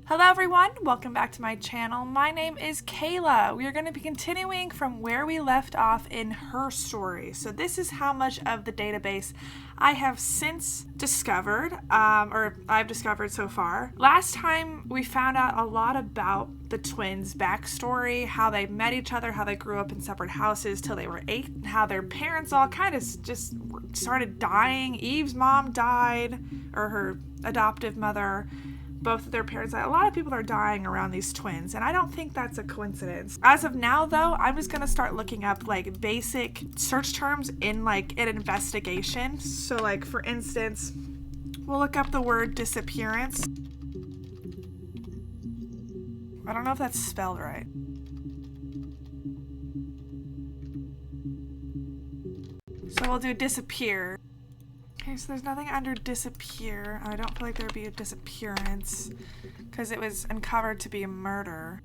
Hello everyone, welcome back to my channel. My name is Kayla. We are going to be continuing from where we left off in her story. So this is how much of the database I have since discovered, or I've discovered so far. Last time we found out a lot about the twins' backstory, how they met each other, how they grew up in separate houses till they were 8, and how their parents all kind of just started dying. Eve's mom died, or her adoptive mother. Both of their parents died. A lot of people are dying around these twins, and I don't think that's a coincidence. As of now, though, I'm just gonna start looking up like basic search terms in like an investigation. So, like for instance, we'll look up the word disappearance. I don't know if that's spelled right. So we'll do disappear. Okay, so there's nothing under disappear. I don't feel like there'd be a disappearance because it was uncovered to be a murder.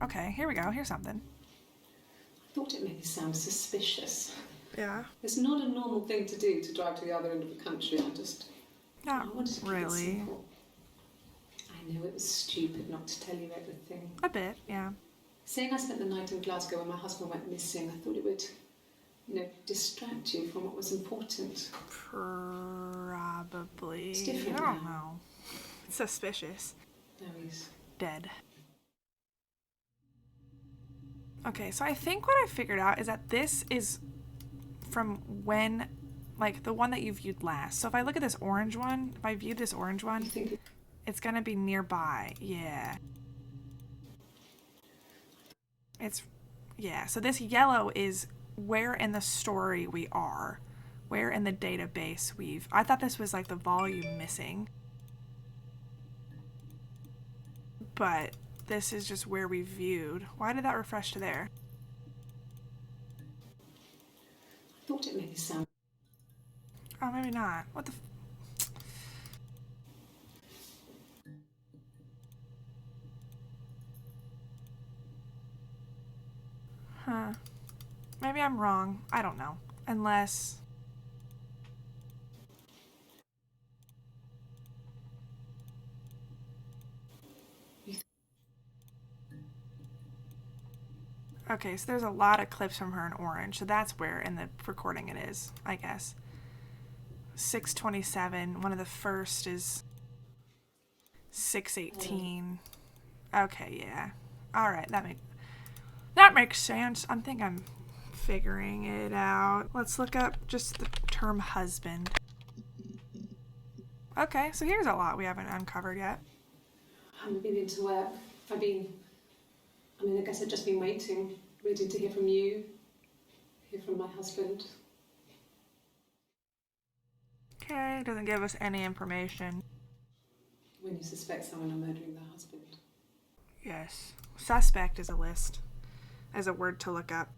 Okay, here we go. Here's something. I thought it made me sound suspicious. Yeah. It's not a normal thing to do to drive to the other end of the country. I wanted to keep it really. simple. I know it was stupid not to tell you everything. A bit, yeah. Saying I spent the night in Glasgow when my husband went missing, I thought it would, distract you from what was important. Probably. It's different I don't now. know. It's suspicious. No, he's Dead. Okay, so I think what I figured out is that this is from when, like, the one that you viewed last. So if I look at this orange one, if I viewed this orange one, You think it's gonna be nearby. Yeah. So this yellow is where in the story we are. Where in the database I thought this was like the volume missing. But this is just where we viewed. Why did that refresh to there? I thought it made me sound. Oh, maybe not. What the Huh. Maybe I'm wrong. I don't know. Unless... Okay, so there's a lot of clips from her in orange, so that's where in the recording it is, I guess. 6:27. One of the first is 6:18. Okay, yeah. All right, that makes sense. I think I'm figuring it out. Let's look up just the term husband. Okay, so here's a lot we haven't uncovered yet. I haven't been into work. I guess I've just been waiting to hear from you, hear from my husband. Okay, doesn't give us any information. When you suspect someone of murdering their husband. Yes. Suspect is a list, as a word to look up.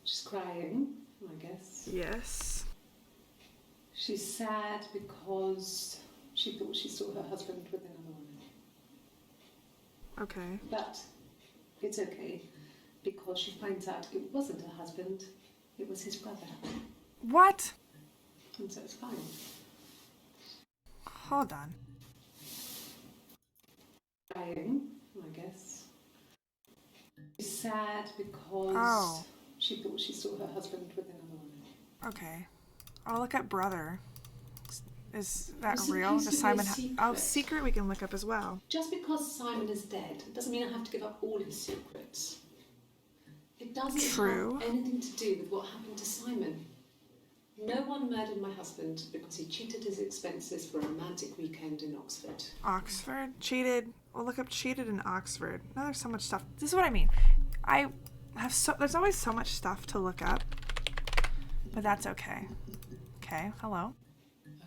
She's crying, I guess. Yes. She's sad because she thought she saw her husband with another woman. Okay. But it's okay because she finds out it wasn't her husband, it was his brother. What? And so it's fine. Hold on. Crying, I guess. She's sad because she thought she saw her husband with another woman. Okay. I'll look up brother. Is that It's real? supposed Does to be Simon a secret. Oh, secret we can look up as well. Just because Simon is dead doesn't mean I have to give up all his secrets. It doesn't True. have anything to do with what happened to Simon. No one murdered my husband because he cheated his expenses for a romantic weekend in Oxford. Oxford? Cheated. We'll look up cheated in Oxford. No, there's so much stuff. This is what I mean. There's always so much stuff to look up. But that's okay. Okay, hello.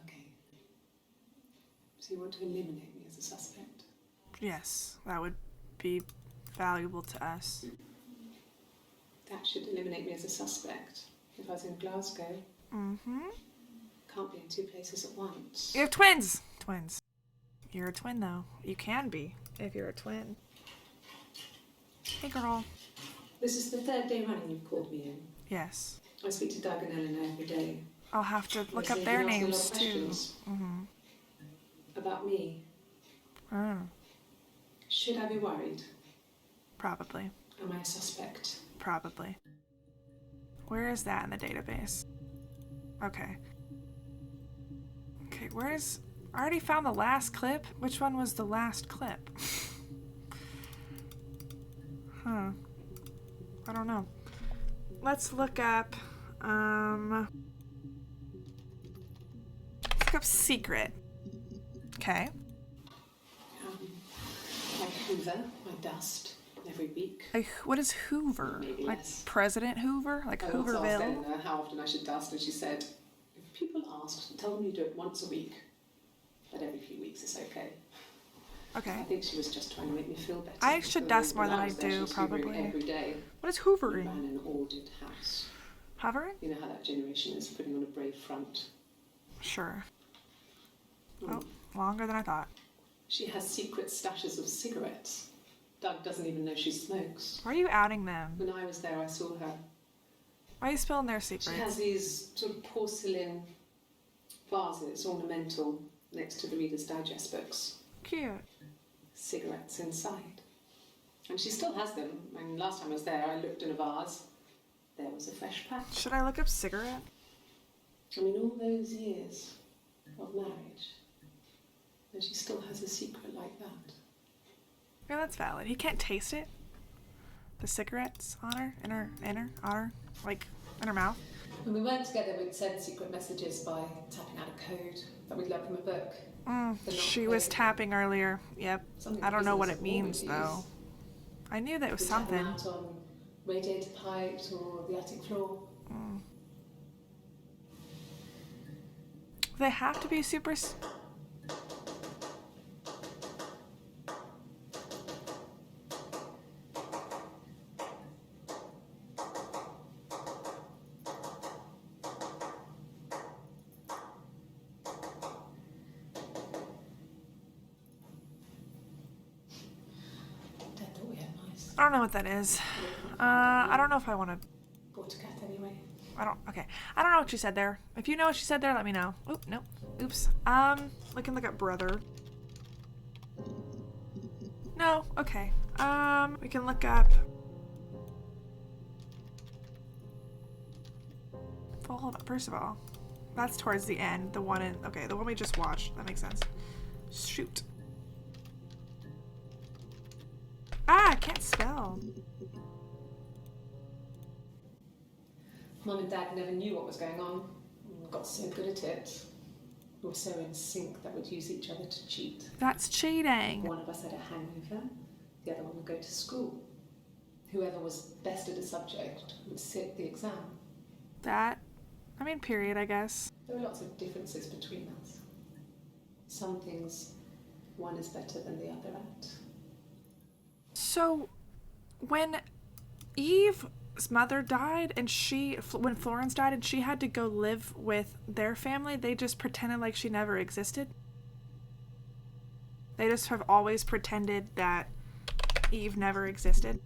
Okay. So you want to eliminate me as a suspect? Yes, that would be valuable to us. That should eliminate me as a suspect. If I was in Glasgow, Mm-hmm. can't be in two places at once. You have twins! Twins. You're a twin, though. You can be, if you're a twin. Hey, girl. This is the third day running you've called me in. Yes. I speak to Doug and Eleanor every day. I'll have to look up their names too. About me. Should I be worried? Probably. Am I a suspect? Probably. Where is that in the database? Okay. Okay, where's... I already found the last clip. Which one was the last clip? I don't know. Let's look up, let's look up secret. Okay. I hoover my dust every week. Like, what is Hoover? Maybe like less. President Hoover? Like I once asked Hooverville? Eleanor how often I should dust, and she said, if people ask, tell them you do it once a week, but every few weeks is okay. Okay. I think she was just trying to make me feel better. I should dust more than I was there, she do, was hoovering probably. every day. What is We hoovering? ran an ordered house. Hovering? You know how that generation is, putting on a brave front. Sure. Oh, longer than I thought. She has secret stashes of cigarettes. Doug doesn't even know she smokes. Why are you outing them? When I was there, I saw her. Why are you spilling their She has secrets? these sort of porcelain vases, ornamental, next to the Reader's Digest books. Cute. Cigarettes inside. And she still has them. I mean, last time I was there, I looked in a vase. There was a fresh pack. Should I look up cigarette? I mean, all those years of marriage, and she still has a secret like that. Yeah, that's valid. He can't taste it. The cigarettes on her, in her mouth. When we weren't together, we'd send secret messages by tapping out a code that we'd learned from a book. She was tapping earlier. Yep. Something I don't know what it prisoners means always though. use. I knew that it was We'd tap them something. out on radiator pipes or the attic floor. They have to be super. Dad thought we had mice. I don't know what that is. I don't know if I want to. Bought a cat anyway. Okay. I don't know what she said there. If you know what she said there, let me know. Oop, nope. Oops. We can look up brother. No, okay. We can look up. Well, hold on. First of all, that's towards the end. The one the one we just watched. That makes sense. Shoot. I can't spell. Mum and Dad never knew what was going on. Got so good at it. We were so in sync that we'd use each other to cheat. That's cheating. One of us had a hangover, the other one would go to school. Whoever was best at a subject would sit the exam. Period, I guess. There were lots of differences between us. Some things one is better than the other at. So, when Eve's mother died and when Florence died and she had to go live with their family, they just pretended like she never existed? They just have always pretended that Eve never existed?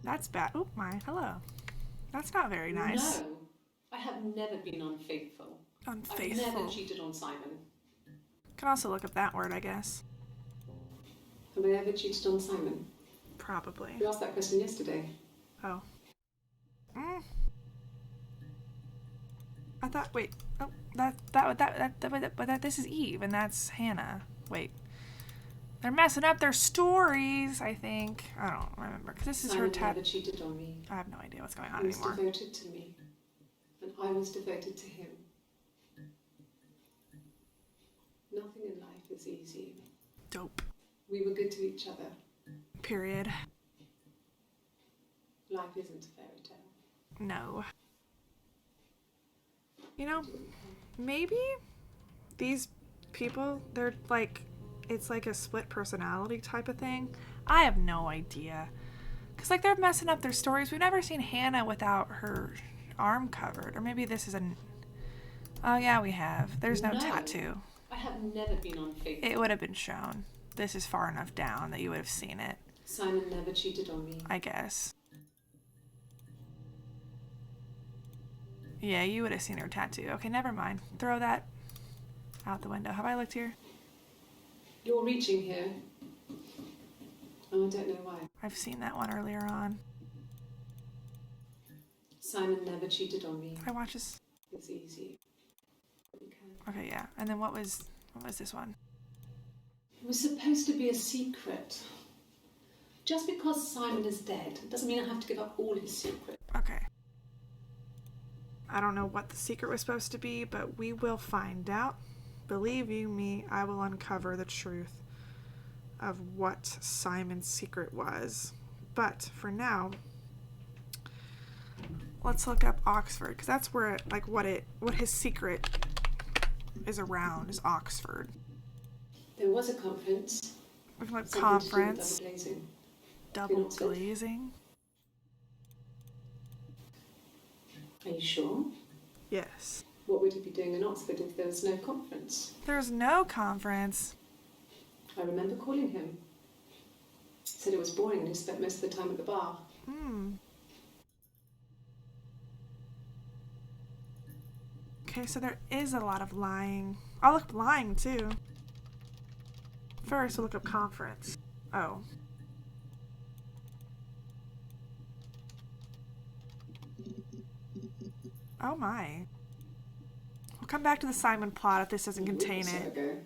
That's bad. Oh my, hello. That's not very nice. No, I have never been unfaithful. Unfaithful. I've never cheated on Simon. Can also look up that word, I guess. Have I ever cheated on Simon? Probably. You asked that question yesterday. Oh. I thought. Wait. Oh, but this is Eve, and that's Hannah. Wait. They're messing up their stories, I think. I don't remember, because this is Simon her never cheated on me. I have no idea what's going on He was anymore. devoted to me, and I was devoted to him. Nothing in life is easy. Dope. We were good to each other. Period. Life isn't a fairy tale. No. You know, maybe these people, they're like, it's like a split personality type of thing. I have no idea. Because, like, they're messing up their stories. We've never seen Hannah without her arm covered. Or maybe this is an... Oh, yeah, we have. There's no tattoo. I have never been unfaithful. It would have been shown. This is far enough down that you would have seen it, Simon never cheated on me. I guess. Yeah, you would have seen her tattoo. Okay, never mind. Throw that out the window. Have I looked here? You're reaching here. Oh, I don't know why. I've seen that one earlier on. Simon never cheated on me. I watch this. It's easy. But you can. Okay, yeah. And then what was this one? It was supposed to be a secret. Just because Simon is dead doesn't mean I have to give up all his secrets. Okay. I don't know what the secret was supposed to be, but we will find out. Believe you me, I will uncover the truth of what Simon's secret was. But for now, let's look up Oxford, because that's where what his secret is around is Oxford. There was a conference. We can look Something to do with conference, double glazing. double glazing. Are you sure? Yes. What would he be doing in Oxford if there was no conference? There's no conference. I remember calling him. Said it was boring and he spent most of the time at the bar. Okay, so there is a lot of lying. I'll look up lying too. First, we'll look up conference. Oh. Oh my. We'll come back to the Simon plot if this doesn't contain So it. ago.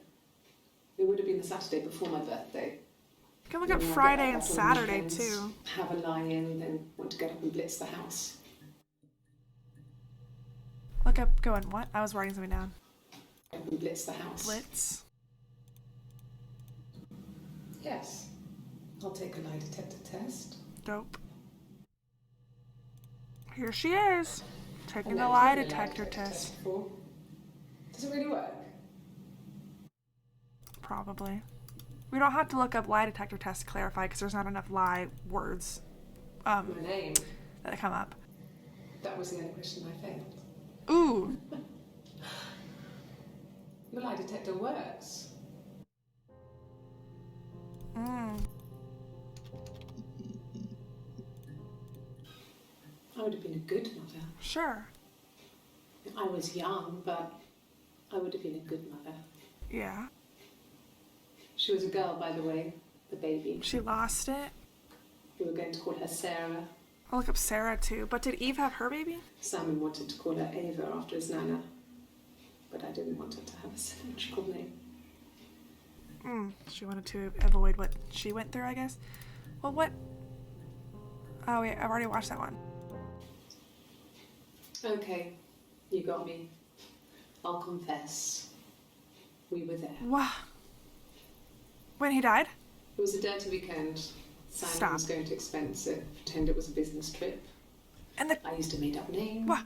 It would have been the Saturday before my birthday. You can look up When I Friday get and up on Saturday weekends, too. Have a lie-in, then want to get up and blitz the house. Look up, going what? I was writing something down. Get up and blitz the house. Blitz. Yes. I'll take a lie detector test. Dope. Here she is. Taking I've the never lie taken a detector test. before. Does it really work? Probably. We don't have to look up lie detector test to clarify because there's not enough lie words My name. that come up. That was the only question I failed. Ooh. The lie detector works. I would have been a good mother. Sure. I was young, but I would have been a good mother. Yeah. She was a girl, by the way, the baby. She lost it. We were going to call her Sarah. I'll look up Sarah too. But did Eve have her baby? Simon wanted to call her Ava after his nana, but I didn't want her to have a symmetrical name. She wanted to avoid what she went through, I guess. Well, what? Oh, wait, I've already watched that one. Okay, you got me. I'll confess. We were there. Wow. When he died? It was a dirty weekend. Simon Stop. was going to expense it, pretend it was a business trip. And the I used a made-up name. What?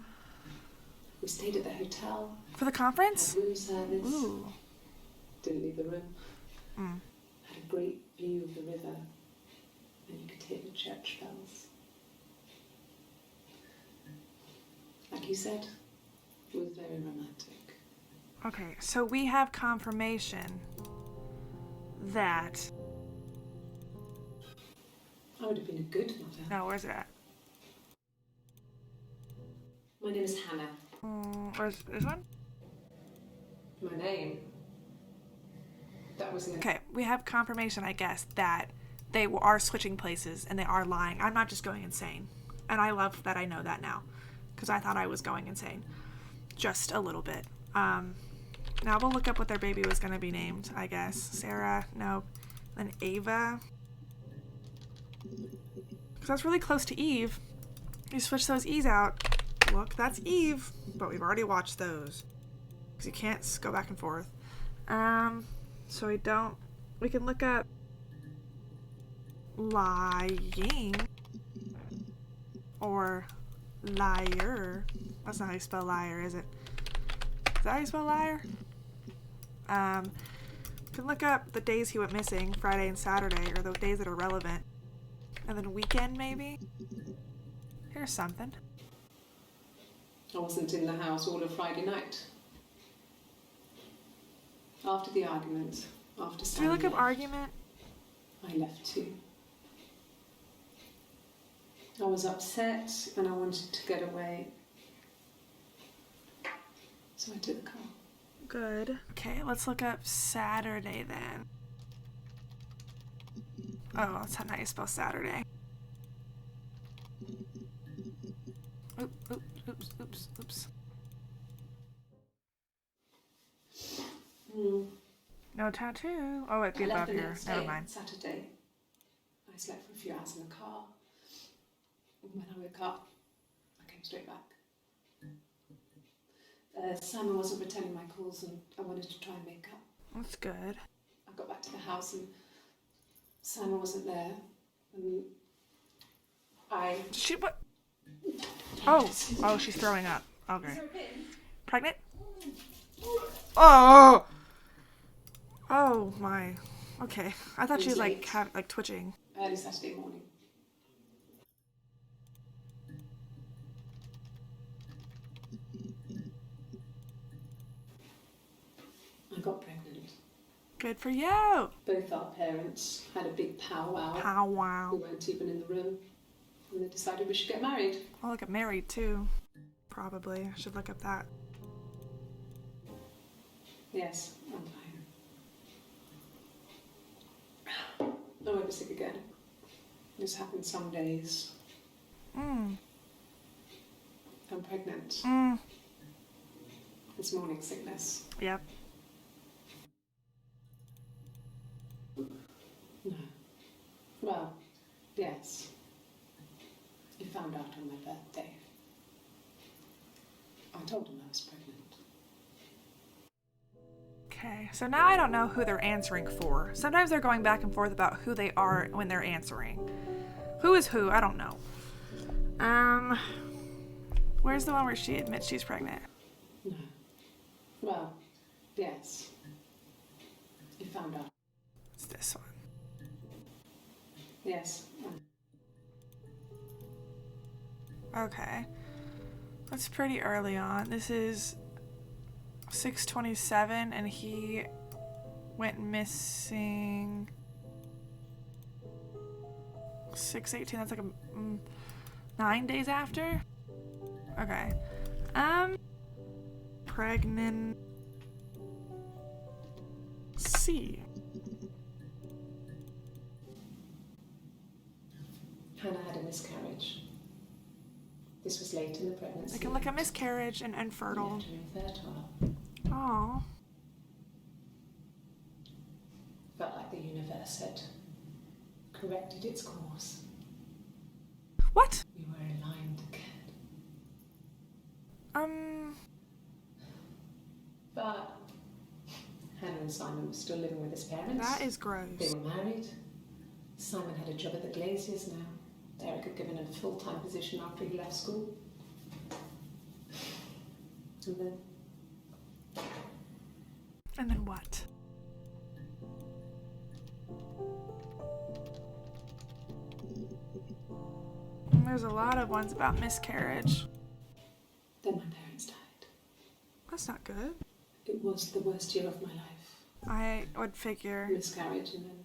We stayed at the hotel. For the conference? Had room service. Ooh. Didn't leave the room. Had a great view of the river, and you could hear the church bells. Like you said, it was very romantic. Okay, so we have confirmation that... I would have been a good mother. No, where's it at? My name is Hannah. Where's this one? My name. That was it. Okay, we have confirmation, I guess, that they are switching places and they are lying. I'm not just going insane. And I love that I know that now. Because I thought I was going insane. Just a little bit. Now we'll look up what their baby was going to be named, I guess. Sarah, no. Then Ava. Because that's really close to Eve. You switch those E's out. Look, that's Eve. But we've already watched those. Because you can't go back and forth. So we can look up lying or liar. That's not how you spell liar, is it? Is that how you spell liar? We can look up the days he went missing, Friday and Saturday, or the days that are relevant. And then weekend, maybe? Here's something. I wasn't in the house all of Friday night. After the argument, after Did we look up Simon left. argument? I left too. I was upset and I wanted to get away. So I took the car. Good. Okay, let's look up Saturday then. Oh, that's how you spell Saturday. Oops. No tattoo. Oh, it'd be I left above the here. next Never day, mind. Saturday. I slept for a few hours in the car. And when I woke up, I came straight back. Simon wasn't returning my calls and I wanted to try and make up. That's good. I got back to the house and Simon wasn't there. And What? Oh, she's throwing up. Okay. Pregnant? Oh! Oh my. Okay. I thought she was like twitching. Early Saturday morning. I got pregnant. Good for you. Both our parents had a big powwow. Powwow. We weren't even in the room. And they decided we should get married. I'll get married too. Probably. I should look up that. Yes, I'm fine. I won't be sick again. This happens some days. I'm pregnant. It's morning sickness. Yep. No. Well, yes. He found out on my birthday. I told him I was pregnant. Okay, so now I don't know who they're answering for. Sometimes they're going back and forth about who they are when they're answering. Who is who? I don't know. Where's the one where she admits she's pregnant? No. Well, yes. He found out. It's this one. Yes. Okay. That's pretty early on. This is 6/27 and he went missing 6/18. That's like 9 days after. Okay. Pregnant. C. Hannah had a miscarriage. This was late in the pregnancy. I can look at miscarriage and infertile. Infertile. Oh. Felt like the universe had corrected its course. What? We were aligned again. But Hannah and Simon were still living with his parents. That is gross. They were married. Simon had a job at the Glaziers now. Derek had given him a full-time position after he left school. And then what? There's a lot of ones about miscarriage. Then my parents died. That's not good. It was the worst year of my life. I would figure. Miscarriage and then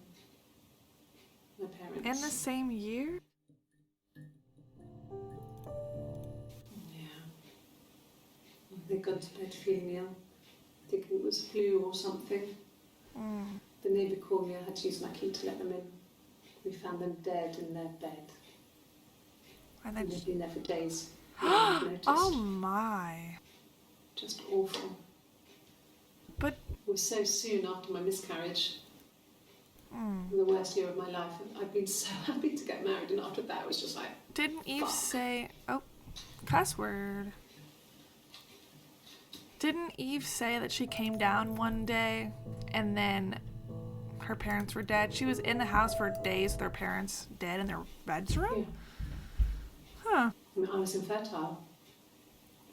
my parents. In the same year? Yeah. They'd gone to bed feeling ill, thinking it was flu or something. The neighbour called me. I had to use my key to let them in. We found them dead in their bed. And then they'd been there for days. oh my. Just awful. But it was so soon after my miscarriage. The worst year of my life. I'd been so happy to get married, and after that it was just like, didn't Eve fuck. say cuss word. Didn't Eve say that she came down one day and then her parents were dead? She was in the house for days with her parents dead in their bedroom? Yeah. Huh. I was infertile.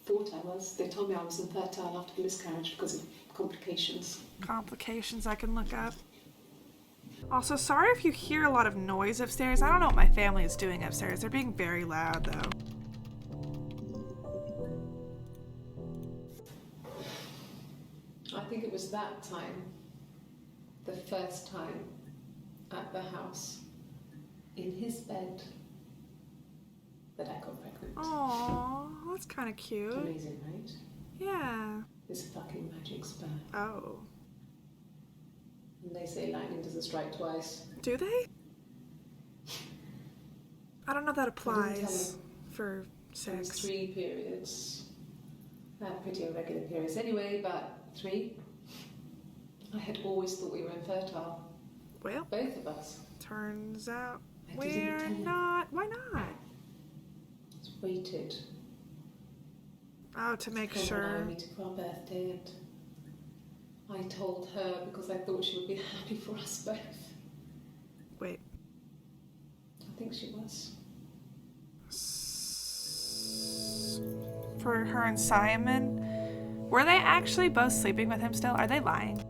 Thought I was. They told me I was infertile after the miscarriage because of complications. Complications I can look up. Also, sorry if you hear a lot of noise upstairs. I don't know what my family is doing upstairs. They're being very loud, though. I think it was that time, the first time, at the house, in his bed, that I got pregnant. Aww, that's kind of cute. Amazing, right? Yeah. This fucking magic sperm. Oh. And they say lightning doesn't strike twice. Do they? I don't know if that I didn't tell applies him. for There was sex. 3 periods. I had pretty irregular periods anyway, but 3. I had always thought we were infertile. Well, Both of us. turns out I didn't we're tell him. not. Why not? Just waited. Oh, to make Come sure. and meet for our birthday, and I told her because I thought she would be happy for us both. Wait. I think she was. For her and Simon, were they actually both sleeping with him still? Are they lying?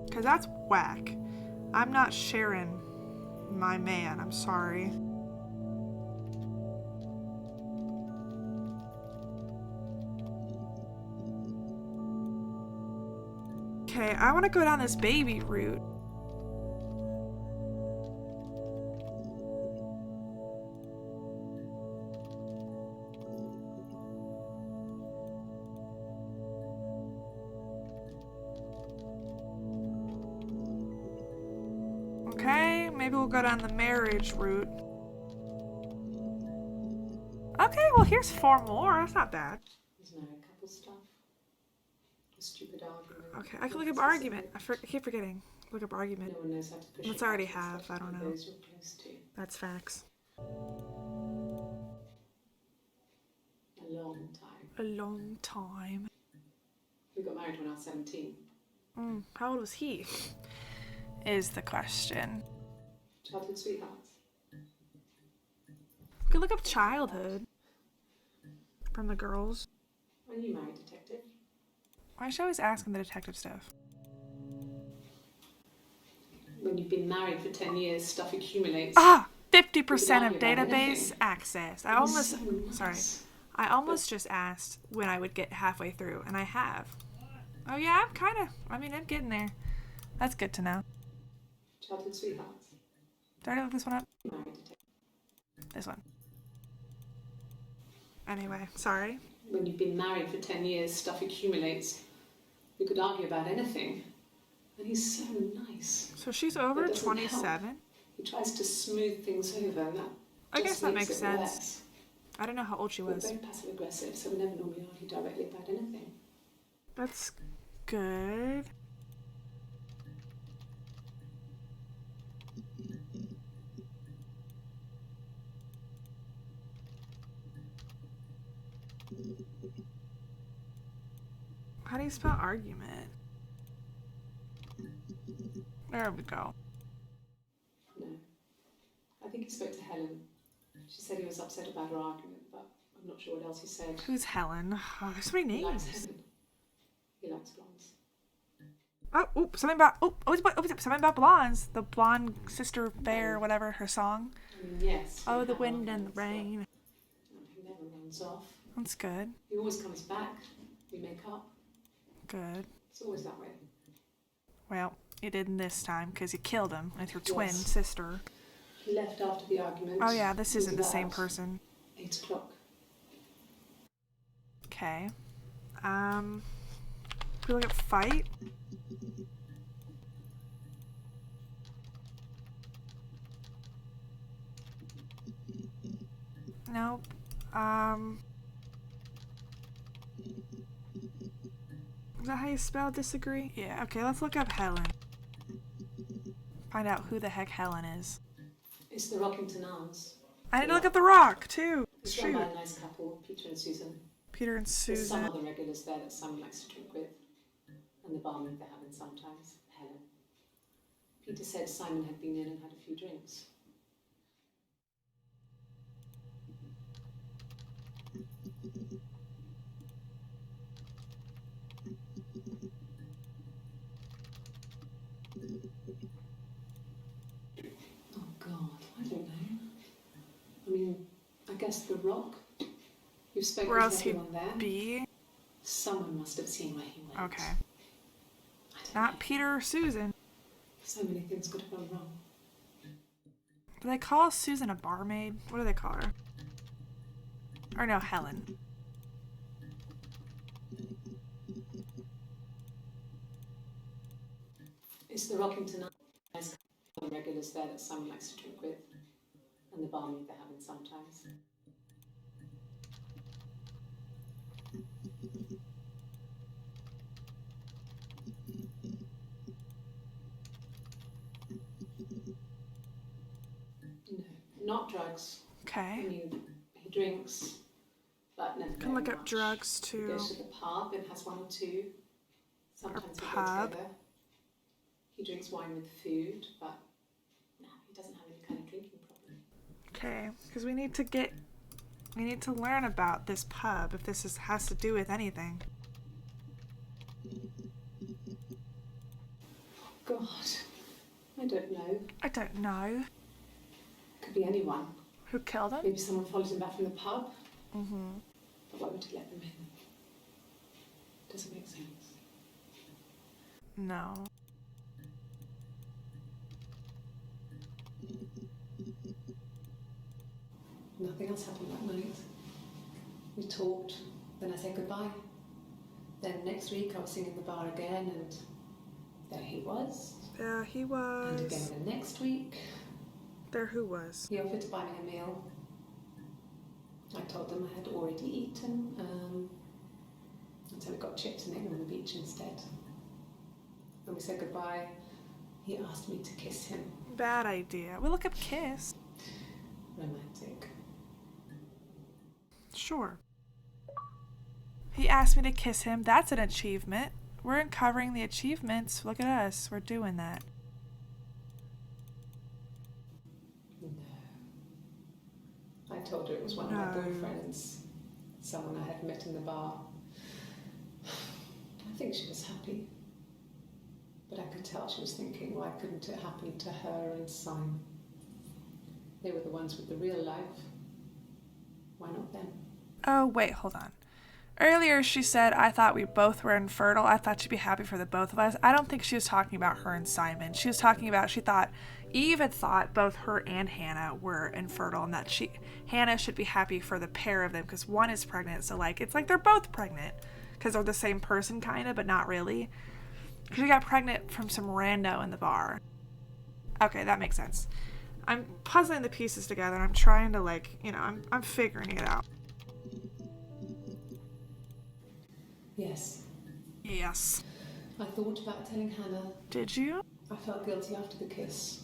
Because that's whack. I'm not sharing my man. I'm sorry. Okay, I want to go down this baby route. Okay, maybe we'll go down the marriage route. Okay, well here's 4 more. That's not bad. There's no couple stuff. A stupid argument. Okay, I can look up argument. I keep forgetting. Look up argument. No one knows how to push Let's it already back and have, stuff I don't to know. those you're close to. That's facts. A long time. A long time. We got married when I was 17. How old was he? Is the question. Childhood sweethearts. We could look up childhood from the girls. When you married, detective? Why should I always ask him the detective stuff? When you've been married for 10 years, stuff accumulates. 50% of We can argue about database anything. access. It was so nice. I almost just asked when I would get halfway through, and I have. Oh yeah, I'm getting there. That's good to know. Childhood sweethearts. Did I look this one up? Married, detective. This one. Anyway, sorry. When you've been married for 10 years, stuff accumulates. We could argue about anything. And he's so nice. So she's over That doesn't 27. He tries to smooth things over, and that I guess just that makes makes it sense. worse. I don't know how old she We're was. very passive aggressive, so we never normally argue directly about anything. That's good. How do you spell argument? There we go. No. I think he spoke to Helen. She said he was upset about her argument, but I'm not sure what else he said. Who's Helen? Oh, there's so many He likes names. Helen. He likes blondes. Something about blondes. The blonde sister bear, whatever her song. I mean, yes. Oh, we the have wind and the arguments, but rain. He never runs off. That's good. He always comes back. We make up. Good. It's always that way. Well, you didn't this time because you killed him with your twin Yes. sister. He left after the argument. Oh yeah, this He was isn't the same about person. 8 o'clock. Okay. We look at fight. Nope. Is that how you spell disagree? Yeah, okay, let's look up Helen. Find out who the heck Helen is. It's the Rockington Arms. I need to look up The Rock, too. It's run Shoot. by a nice couple, Peter and Susan. Peter and There's some Susan. other regulars there that Simon likes to drink with. And the barmaid they're having sometimes, Helen. Peter said Simon had been in and had a few drinks. Oh God, I don't know. I mean, I guess The Rock. You've spoken Where to else he'd everyone there. be? Someone must have seen where he went. Okay. I don't know. Not Peter or Susan. So many things could have gone wrong. Do they call Susan a barmaid? What do they call her? Or no, Helen. It's the Rockington Nice regulars there that Simon likes to drink with, and the barmaid they're having sometimes. No, not drugs. I Okay. mean, he drinks, but never Can very look up much. drugs He too. goes to the pub and has one or two. Sometimes we go pub. together. He drinks wine with food, but no, he doesn't have any kind of drinking problem. Okay, because we need to learn about this pub if this has to do with anything. God, I don't know. I don't know. Could be anyone. Who killed him? Maybe someone followed him back from the pub. Mm-hmm. But why would he let them in? Doesn't make sense. No. Nothing else happened that night. We talked, then I said goodbye. Then next week I was singing in the bar again, and there he was. There he And was. again the next week, There who was. he offered to buy me a meal. I told him I had already eaten, and so we got chips and egg on the beach instead. When we said goodbye, he asked me to kiss him. Bad idea. We'll look up kiss. Romantic. Sure. He asked me to kiss him. That's an achievement. We're uncovering the achievements. Look at us. We're doing that. No. I told her it was one of my No. boyfriends, someone I had met in the bar. I think she was happy. But I could tell she was thinking, why couldn't it happen to her and Simon? They were the ones with the real life. Why not them? Oh, wait, hold on. Earlier she said, I thought we both were infertile. I thought she'd be happy for the both of us. I don't think she was talking about her and Simon. She was talking about, she thought, Eve had thought both her and Hannah were infertile and that Hannah should be happy for the pair of them because one is pregnant. So, like, it's like they're both pregnant because they're the same person, kind of, but not really. She got pregnant from some rando in the bar. Okay, that makes sense. I'm puzzling the pieces together and I'm trying to, like, you know, I'm figuring it out. Yes. Yes. I thought about telling Hannah. Did you? I felt guilty after the kiss.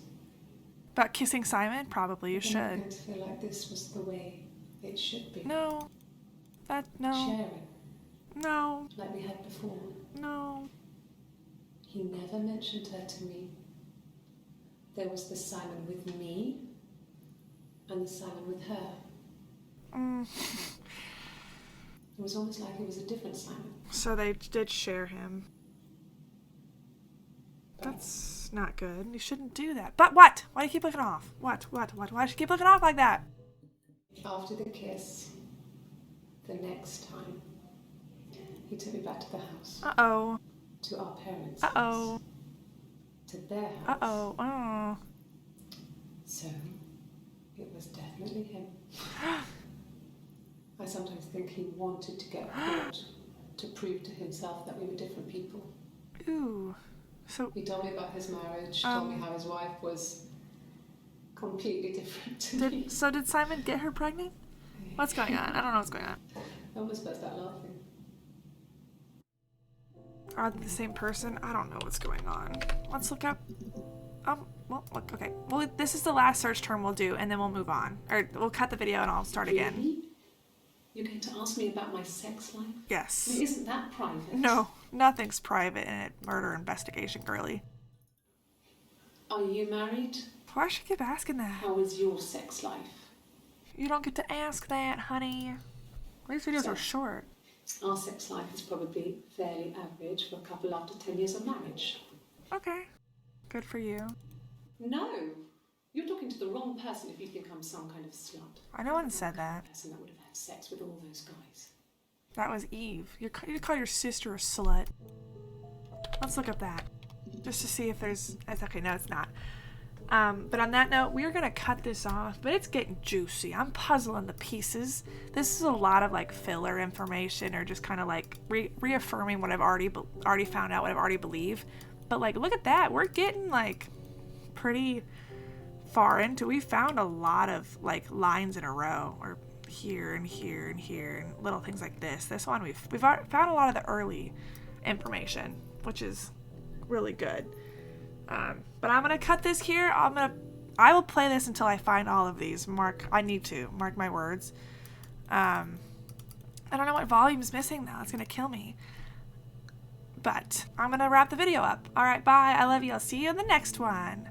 About kissing Simon? Probably you Then I should. began to feel like this was the way it should be. No. No. Sharing, No. like we had before. No. He never mentioned her to me. There was the Simon with me and the Simon with her. Mm. It was almost like it was a different Simon. So they did share him. That's not good. You shouldn't do that. But what? Why do you keep looking off? What? Why do you keep looking off like that? After the kiss, the next time, he took me back to the house. Uh-oh. To our parents' Uh-oh. house. To their house. Uh-oh. Oh. So, it was definitely him. I sometimes think he wanted to get caught to prove to himself that we were different people. Ooh. So, He told me about his marriage, told me how his wife was completely different to me. so did Simon get her pregnant? What's going on? I don't know what's going on. I almost burst out laughing. Are they the same person? I don't know what's going on. Let's look up. Well, look, okay. Well, this is the last search term we'll do, and then we'll move on. Or we'll cut the video and I'll start again. Really? You're going to ask me about my sex life? Yes. I mean, isn't that private? No, nothing's private in a murder investigation, girly. Are you married? Why should you keep asking that? How is your sex life? You don't get to ask that, honey. These videos are short. Our sex life is probably fairly average for a couple after 10 years of marriage. Okay. Good for you. No, you're talking to the wrong person if you think I'm some kind of slut. I no one said that. Person that would have had sex with all those guys. That was Eve. You call your sister a slut. Let's look up that. Just to see if there's... It's okay, no, it's not. But on that note, we are going to cut this off, but it's getting juicy. I'm puzzling the pieces. This is a lot of like filler information, or just kind of like reaffirming what I've already found out, what I've already believed. But like, look at that. We're getting like pretty far into. We found a lot of like lines in a row, or here and here and here, and little things like this. This one we've found a lot of the early information, which is really good. But I'm gonna cut this here. I will play this until I find all of these. I need to mark my words. I don't know what volume is missing now. It's gonna kill me. But I'm gonna wrap the video up. All right, bye. I love you. I'll see you in the next one.